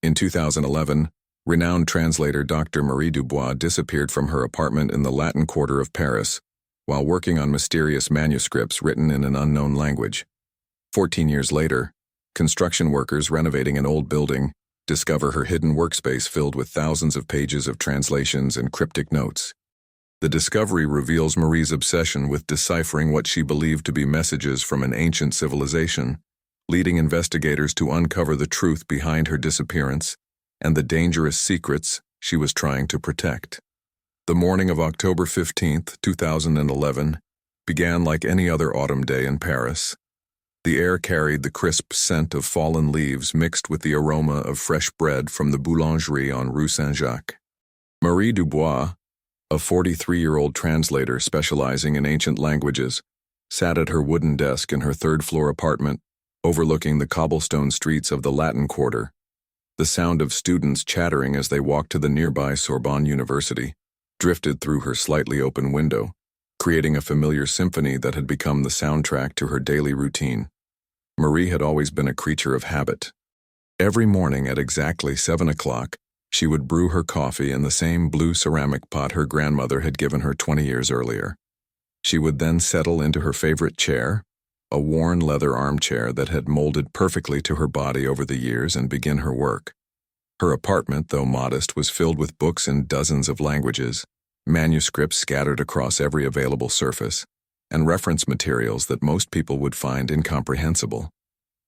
In 2011, renowned translator Dr. Marie Dubois disappeared from her apartment in the Latin Quarter of Paris while working on mysterious manuscripts written in an unknown language. 14 years later, construction workers renovating an old building discover her hidden workspace filled with thousands of pages of translations and cryptic notes. The discovery reveals Marie's obsession with deciphering what she believed to be messages from an ancient civilization, leading investigators to uncover the truth behind her disappearance and the dangerous secrets she was trying to protect. The morning of October 15, 2011, began like any other autumn day in Paris. The air carried the crisp scent of fallen leaves mixed with the aroma of fresh bread from the boulangerie on Rue Saint-Jacques. Marie Dubois, a 43-year-old translator specializing in ancient languages, sat at her wooden desk in her third-floor apartment, overlooking the cobblestone streets of the Latin Quarter. The sound of students chattering as they walked to the nearby Sorbonne University drifted through her slightly open window, creating a familiar symphony that had become the soundtrack to her daily routine. Marie had always been a creature of habit. Every morning at exactly 7 o'clock, she would brew her coffee in the same blue ceramic pot her grandmother had given her 20 years earlier. She would then settle into her favorite chair, a worn leather armchair that had molded perfectly to her body over the years, and begin her work. Her apartment, though modest, was filled with books in dozens of languages, manuscripts scattered across every available surface, and reference materials that most people would find incomprehensible.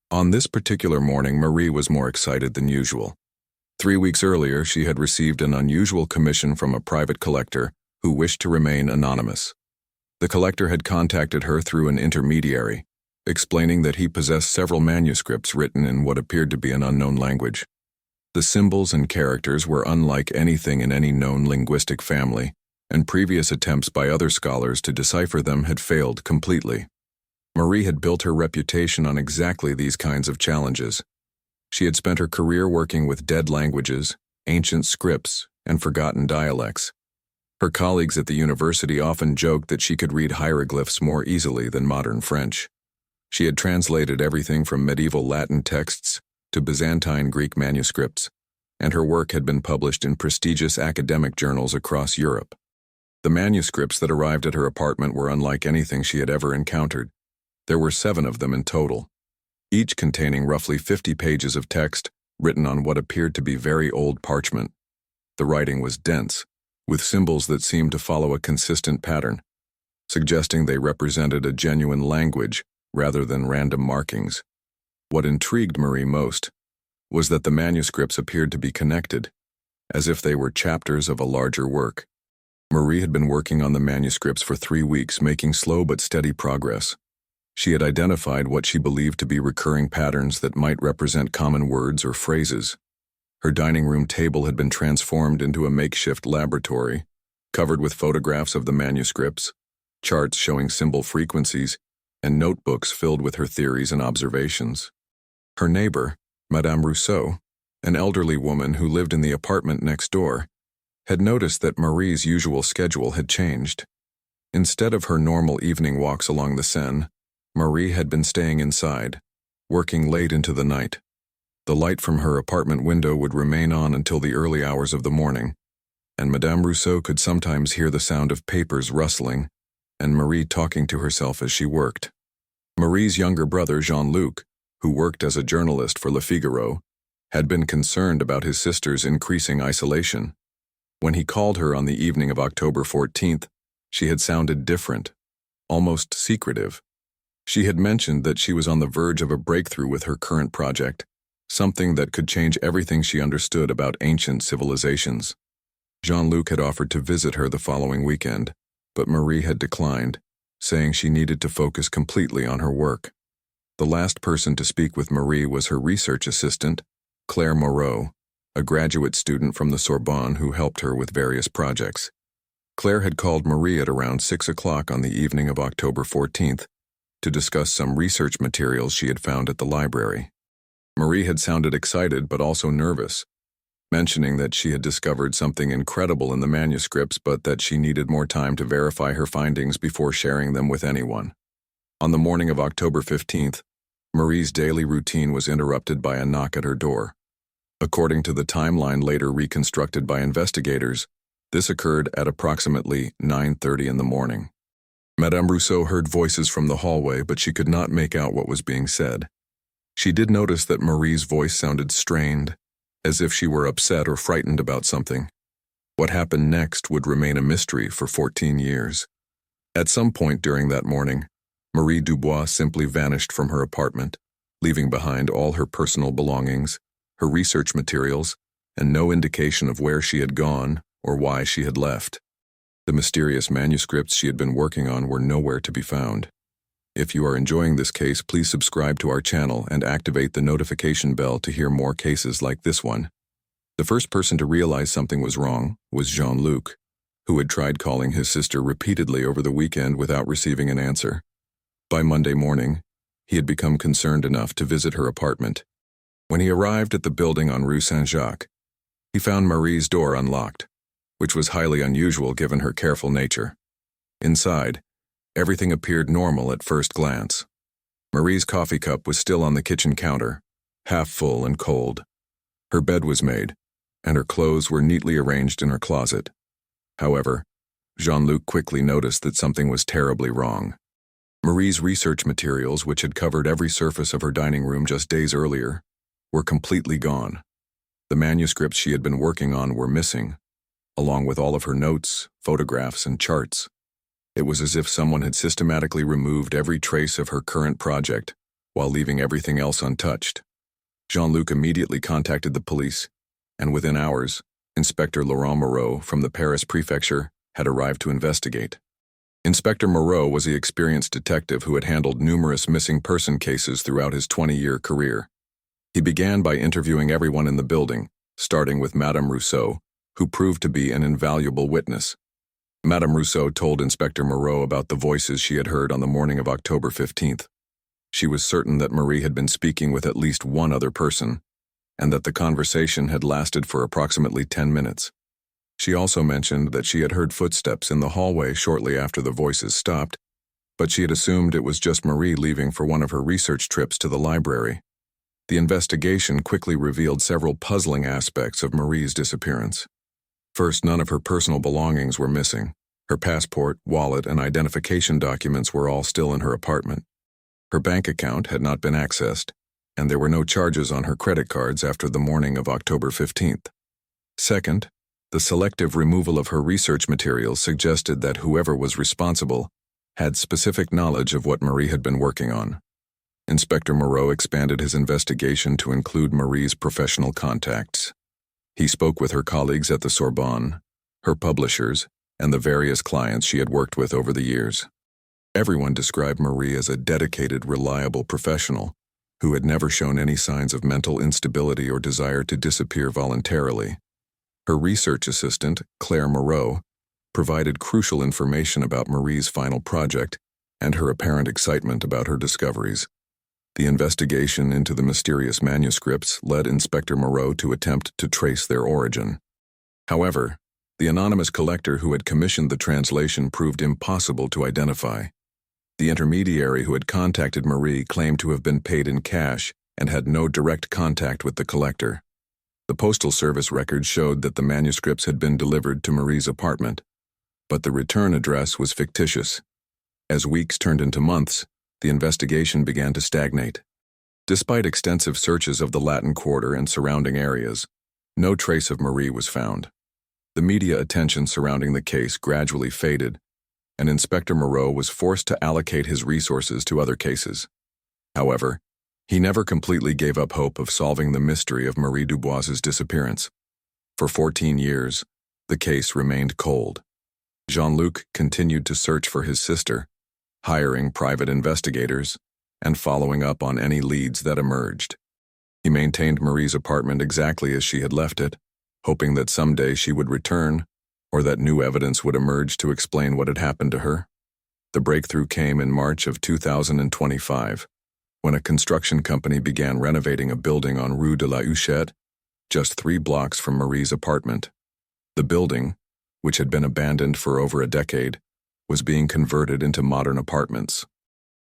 On this particular morning, Marie was more excited than usual. 3 weeks earlier, she had received an unusual commission from a private collector who wished to remain anonymous. The collector had contacted her through an intermediary, explaining that he possessed several manuscripts written in what appeared to be an unknown language. The symbols and characters were unlike anything in any known linguistic family, and previous attempts by other scholars to decipher them had failed completely. Marie had built her reputation on exactly these kinds of challenges. She had spent her career working with dead languages, ancient scripts, and forgotten dialects. Her colleagues at the university often joked that she could read hieroglyphs more easily than modern French. She had translated everything from medieval Latin texts to Byzantine Greek manuscripts, and her work had been published in prestigious academic journals across Europe. The manuscripts that arrived at her apartment were unlike anything she had ever encountered. There were 7 of them in total, each containing roughly 50 pages of text written on what appeared to be very old parchment. The writing was dense, with symbols that seemed to follow a consistent pattern, suggesting they represented a genuine language rather than random markings. What intrigued Marie most was that the manuscripts appeared to be connected, as if they were chapters of a larger work. Marie had been working on the manuscripts for 3 weeks, making slow but steady progress. She had identified what she believed to be recurring patterns that might represent common words or phrases. Her dining room table had been transformed into a makeshift laboratory, covered with photographs of the manuscripts, charts showing symbol frequencies, and notebooks filled with her theories and observations. Her neighbor, Madame Rousseau, an elderly woman who lived in the apartment next door, had noticed that Marie's usual schedule had changed. Instead of her normal evening walks along the Seine, Marie had been staying inside, working late into the night. The light from her apartment window would remain on until the early hours of the morning, and Madame Rousseau could sometimes hear the sound of papers rustling and Marie talking to herself as she worked. Marie's younger brother, Jean-Luc, who worked as a journalist for Le Figaro, had been concerned about his sister's increasing isolation. When he called her on the evening of October 14th, she had sounded different, almost secretive. She had mentioned that she was on the verge of a breakthrough with her current project, something that could change everything she understood about ancient civilizations. Jean-Luc had offered to visit her the following weekend, but Marie had declined, saying she needed to focus completely on her work. The last person to speak with Marie was her research assistant, Claire Moreau, a graduate student from the Sorbonne who helped her with various projects. Claire had called Marie at around 6 o'clock on the evening of October 14th to discuss some research materials she had found at the library. Marie had sounded excited but also nervous, mentioning that she had discovered something incredible in the manuscripts but that she needed more time to verify her findings before sharing them with anyone. On the morning of October 15th, Marie's daily routine was interrupted by a knock at her door. According to the timeline later reconstructed by investigators, this occurred at approximately 9:30 in the morning. Madame Rousseau heard voices from the hallway, but she could not make out what was being said. She did notice that Marie's voice sounded strained, as if she were upset or frightened about something. What happened next would remain a mystery for 14 years. At some point during that morning, Marie Dubois simply vanished from her apartment, leaving behind all her personal belongings, her research materials, and no indication of where she had gone or why she had left. The mysterious manuscripts she had been working on were nowhere to be found. If you are enjoying this case, please subscribe to our channel and activate the notification bell to hear more cases like this one. The first person to realize something was wrong was Jean-Luc, who had tried calling his sister repeatedly over the weekend without receiving an answer. By Monday morning, he had become concerned enough to visit her apartment. When he arrived at the building on Rue Saint-Jacques, he found Marie's door unlocked, which was highly unusual given her careful nature. Inside, everything appeared normal at first glance. Marie's coffee cup was still on the kitchen counter, half full and cold. Her bed was made, and her clothes were neatly arranged in her closet. However, Jean-Luc quickly noticed that something was terribly wrong. Marie's research materials, which had covered every surface of her dining room just days earlier, were completely gone. The manuscripts she had been working on were missing, along with all of her notes, photographs, and charts. It was as if someone had systematically removed every trace of her current project, while leaving everything else untouched. Jean-Luc immediately contacted the police, and within hours, Inspector Laurent Moreau from the Paris prefecture had arrived to investigate. Inspector Moreau was the experienced detective who had handled numerous missing person cases throughout his 20-year career. He began by interviewing everyone in the building, starting with Madame Rousseau, who proved to be an invaluable witness. Madame Rousseau told Inspector Moreau about the voices she had heard on the morning of October 15th. She was certain that Marie had been speaking with at least one other person, and that the conversation had lasted for approximately 10 minutes. She also mentioned that she had heard footsteps in the hallway shortly after the voices stopped, but she had assumed it was just Marie leaving for one of her research trips to the library. The investigation quickly revealed several puzzling aspects of Marie's disappearance. First, none of her personal belongings were missing. Her passport, wallet, and identification documents were all still in her apartment. Her bank account had not been accessed, and there were no charges on her credit cards after the morning of October 15th. Second, the selective removal of her research materials suggested that whoever was responsible had specific knowledge of what Marie had been working on. Inspector Moreau expanded his investigation to include Marie's professional contacts. He spoke with her colleagues at the Sorbonne, her publishers, and the various clients she had worked with over the years. Everyone described Marie as a dedicated, reliable professional who had never shown any signs of mental instability or desire to disappear voluntarily. Her research assistant, Claire Moreau, provided crucial information about Marie's final project and her apparent excitement about her discoveries. The investigation into the mysterious manuscripts led Inspector Moreau to attempt to trace their origin. However, the anonymous collector who had commissioned the translation proved impossible to identify. The intermediary who had contacted Marie claimed to have been paid in cash and had no direct contact with the collector. The Postal Service records showed that the manuscripts had been delivered to Marie's apartment, but the return address was fictitious. As weeks turned into months, the investigation began to stagnate. Despite extensive searches of the Latin Quarter and surrounding areas, no trace of Marie was found. The media attention surrounding the case gradually faded, and Inspector Moreau was forced to allocate his resources to other cases. However, he never completely gave up hope of solving the mystery of Marie Dubois's disappearance. For 14 years, the case remained cold. Jean-Luc continued to search for his sister, hiring private investigators, and following up on any leads that emerged. He maintained Marie's apartment exactly as she had left it, hoping that someday she would return, or that new evidence would emerge to explain what had happened to her. The breakthrough came in March of 2025, when a construction company began renovating a building on Rue de la Huchette, just 3 blocks from Marie's apartment. The building, which had been abandoned for over a decade, was being converted into modern apartments.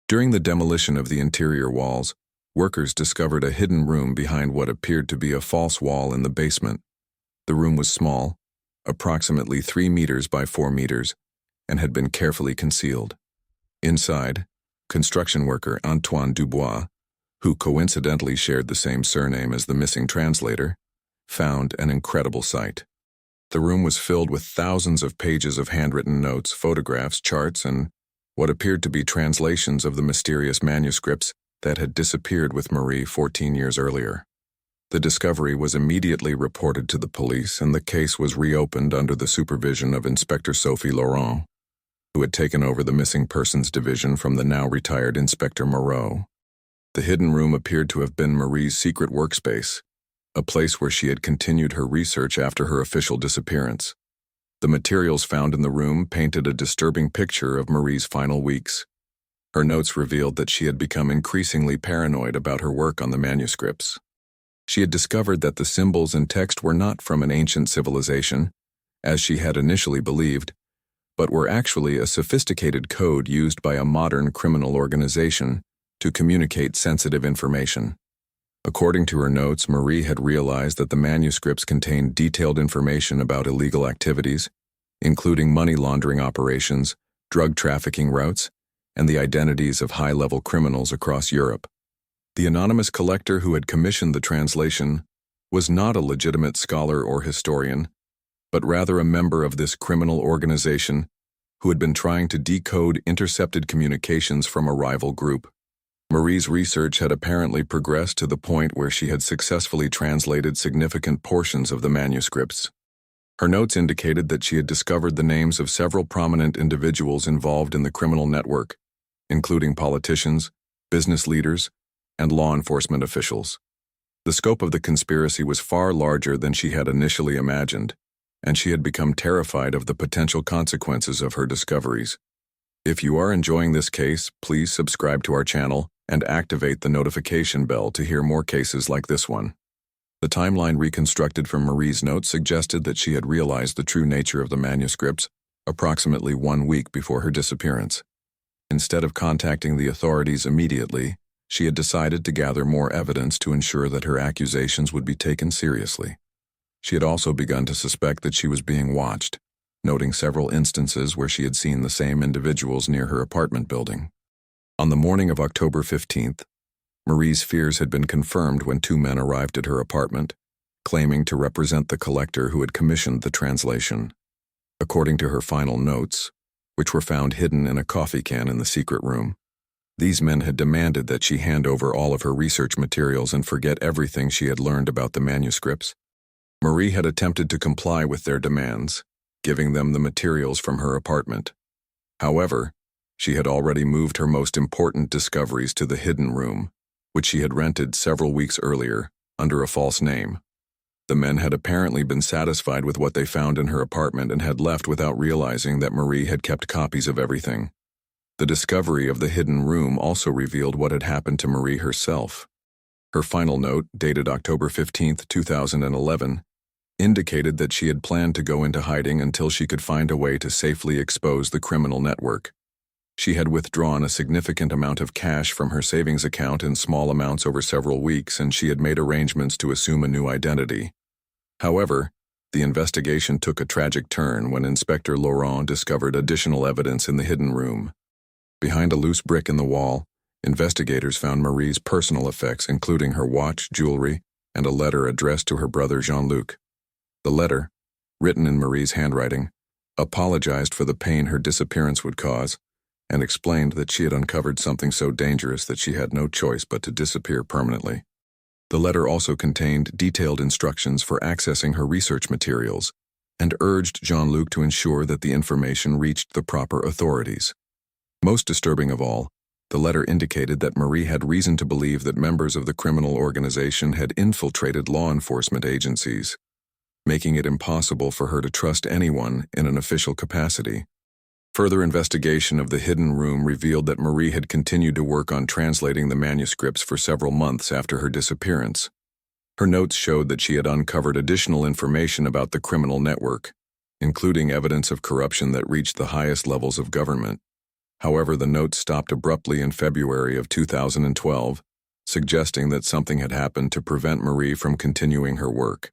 During the demolition of the interior walls, Workers discovered a hidden room behind what appeared to be a false wall in the basement. The room was small, approximately 3 meters by 4 meters, and had been carefully concealed. Inside, construction worker Antoine Dubois, who coincidentally shared the same surname as the missing translator, found an incredible sight. The room was filled with thousands of pages of handwritten notes, photographs, charts, and what appeared to be translations of the mysterious manuscripts that had disappeared with Marie 14 years earlier. The discovery was immediately reported to the police, and the case was reopened under the supervision of Inspector Sophie Laurent, who had taken over the Missing Persons Division from the now-retired Inspector Moreau. The hidden room appeared to have been Marie's secret workspace, a place where she had continued her research after her official disappearance. The materials found in the room painted a disturbing picture of Marie's final weeks. Her notes revealed that she had become increasingly paranoid about her work on the manuscripts. She had discovered that the symbols and text were not from an ancient civilization, as she had initially believed, but were actually a sophisticated code used by a modern criminal organization to communicate sensitive information. According to her notes, Marie had realized that the manuscripts contained detailed information about illegal activities, including money laundering operations, drug trafficking routes, and the identities of high-level criminals across Europe. The anonymous collector who had commissioned the translation was not a legitimate scholar or historian, but rather a member of this criminal organization who had been trying to decode intercepted communications from a rival group. Marie's research had apparently progressed to the point where she had successfully translated significant portions of the manuscripts. Her notes indicated that she had discovered the names of several prominent individuals involved in the criminal network, including politicians, business leaders, and law enforcement officials. The scope of the conspiracy was far larger than she had initially imagined, and she had become terrified of the potential consequences of her discoveries. If you are enjoying this case, please subscribe to our channel and activate the notification bell to hear more cases like this one. The timeline reconstructed from Marie's notes suggested that she had realized the true nature of the manuscripts approximately 1 week before her disappearance. Instead of contacting the authorities immediately, she had decided to gather more evidence to ensure that her accusations would be taken seriously. She had also begun to suspect that she was being watched, noting several instances where she had seen the same individuals near her apartment building. On the morning of October 15th, Marie's fears had been confirmed when 2 men arrived at her apartment, claiming to represent the collector who had commissioned the translation. According to her final notes, which were found hidden in a coffee can in the secret room, these men had demanded that she hand over all of her research materials and forget everything she had learned about the manuscripts. Marie had attempted to comply with their demands, giving them the materials from her apartment. However, she had already moved her most important discoveries to the hidden room, which she had rented several weeks earlier under a false name. The men had apparently been satisfied with what they found in her apartment and had left without realizing that Marie had kept copies of everything. The discovery of the hidden room also revealed what had happened to Marie herself. Her final note, dated October 15, 2011, indicated that she had planned to go into hiding until she could find a way to safely expose the criminal network. She had withdrawn a significant amount of cash from her savings account in small amounts over several weeks, and she had made arrangements to assume a new identity. However, the investigation took a tragic turn when Inspector Laurent discovered additional evidence in the hidden room. Behind a loose brick in the wall, investigators found Marie's personal effects, including her watch, jewelry, and a letter addressed to her brother Jean-Luc. The letter, written in Marie's handwriting, apologized for the pain her disappearance would cause, and explained that she had uncovered something so dangerous that she had no choice but to disappear permanently. The letter also contained detailed instructions for accessing her research materials and urged Jean-Luc to ensure that the information reached the proper authorities. Most disturbing of all, the letter indicated that Marie had reason to believe that members of the criminal organization had infiltrated law enforcement agencies, making it impossible for her to trust anyone in an official capacity. Further investigation of the hidden room revealed that Marie had continued to work on translating the manuscripts for several months after her disappearance. Her notes showed that she had uncovered additional information about the criminal network, including evidence of corruption that reached the highest levels of government. However, the notes stopped abruptly in February of 2012, suggesting that something had happened to prevent Marie from continuing her work.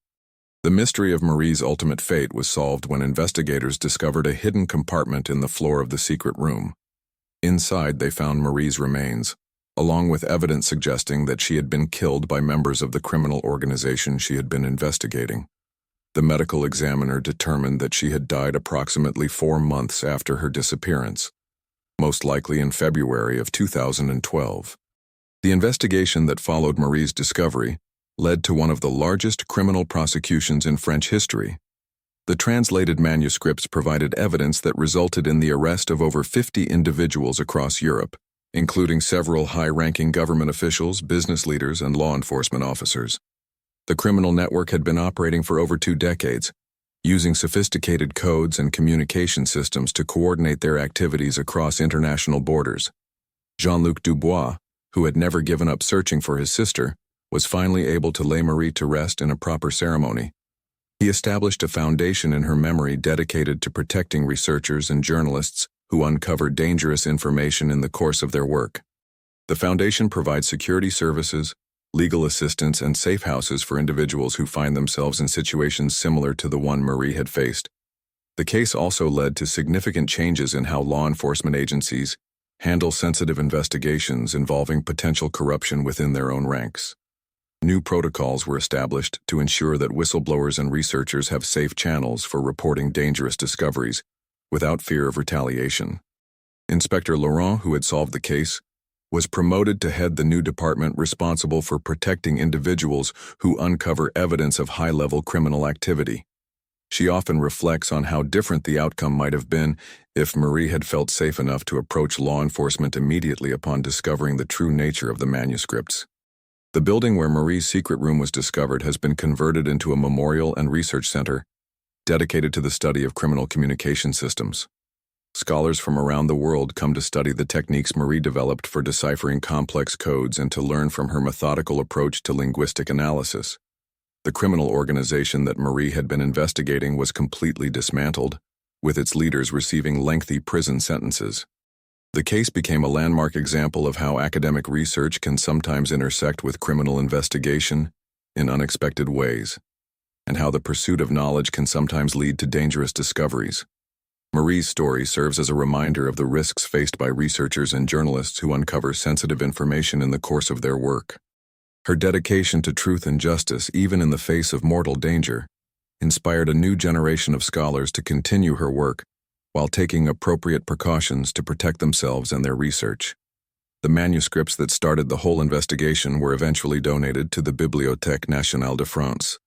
The mystery of Marie's ultimate fate was solved when investigators discovered a hidden compartment in the floor of the secret room. Inside, they found Marie's remains, along with evidence suggesting that she had been killed by members of the criminal organization she had been investigating. The medical examiner determined that she had died approximately 4 months after her disappearance, most likely in February of 2012. The investigation that followed Marie's discovery led to one of the largest criminal prosecutions in French history. The translated manuscripts provided evidence that resulted in the arrest of over 50 individuals across Europe, including several high-ranking government officials, business leaders, and law enforcement officers. The criminal network had been operating for over 2 decades, using sophisticated codes and communication systems to coordinate their activities across international borders. Jean-Luc Dubois, who had never given up searching for his sister, was finally able to lay Marie to rest in a proper ceremony. He established a foundation in her memory dedicated to protecting researchers and journalists who uncover dangerous information in the course of their work. The foundation provides security services, legal assistance, and safe houses for individuals who find themselves in situations similar to the one Marie had faced. The case also led to significant changes in how law enforcement agencies handle sensitive investigations involving potential corruption within their own ranks. New protocols were established to ensure that whistleblowers and researchers have safe channels for reporting dangerous discoveries without fear of retaliation. Inspector Laurent, who had solved the case, was promoted to head the new department responsible for protecting individuals who uncover evidence of high-level criminal activity. She often reflects on how different the outcome might have been if Marie had felt safe enough to approach law enforcement immediately upon discovering the true nature of the manuscripts. The building where Marie's secret room was discovered has been converted into a memorial and research center dedicated to the study of criminal communication systems. Scholars from around the world come to study the techniques Marie developed for deciphering complex codes and to learn from her methodical approach to linguistic analysis. The criminal organization that Marie had been investigating was completely dismantled, with its leaders receiving lengthy prison sentences. The case became a landmark example of how academic research can sometimes intersect with criminal investigation in unexpected ways, and how the pursuit of knowledge can sometimes lead to dangerous discoveries. Marie's story serves as a reminder of the risks faced by researchers and journalists who uncover sensitive information in the course of their work. Her dedication to truth and justice, even in the face of mortal danger, inspired a new generation of scholars to continue her work while taking appropriate precautions to protect themselves and their research. The manuscripts that started the whole investigation were eventually donated to the Bibliothèque Nationale de France,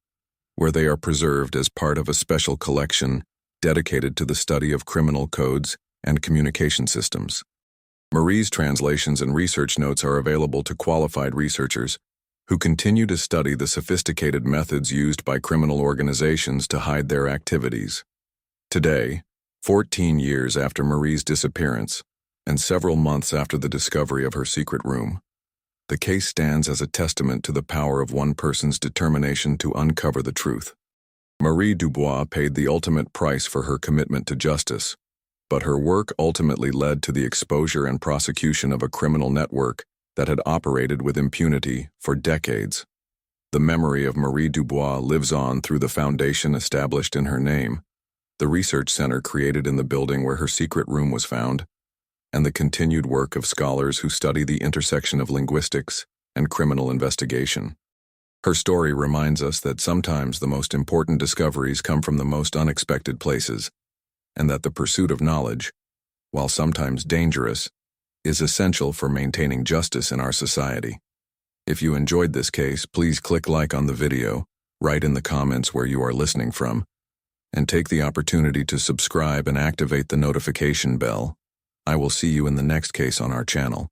where they are preserved as part of a special collection dedicated to the study of criminal codes and communication systems. Marie's translations and research notes are available to qualified researchers who continue to study the sophisticated methods used by criminal organizations to hide their activities. Today, 14 years after Marie's disappearance, and several months after the discovery of her secret room, the case stands as a testament to the power of one person's determination to uncover the truth. Marie Dubois paid the ultimate price for her commitment to justice, but her work ultimately led to the exposure and prosecution of a criminal network that had operated with impunity for decades. The memory of Marie Dubois lives on through the foundation established in her name, the research center created in the building where her secret room was found, and the continued work of scholars who study the intersection of linguistics and criminal investigation. Her story reminds us that sometimes the most important discoveries come from the most unexpected places, and that the pursuit of knowledge, while sometimes dangerous, is essential for maintaining justice in our society. If you enjoyed this case, please click like on the video, write in the comments where you are listening from, and take the opportunity to subscribe and activate the notification bell. I will see you in the next case on our channel.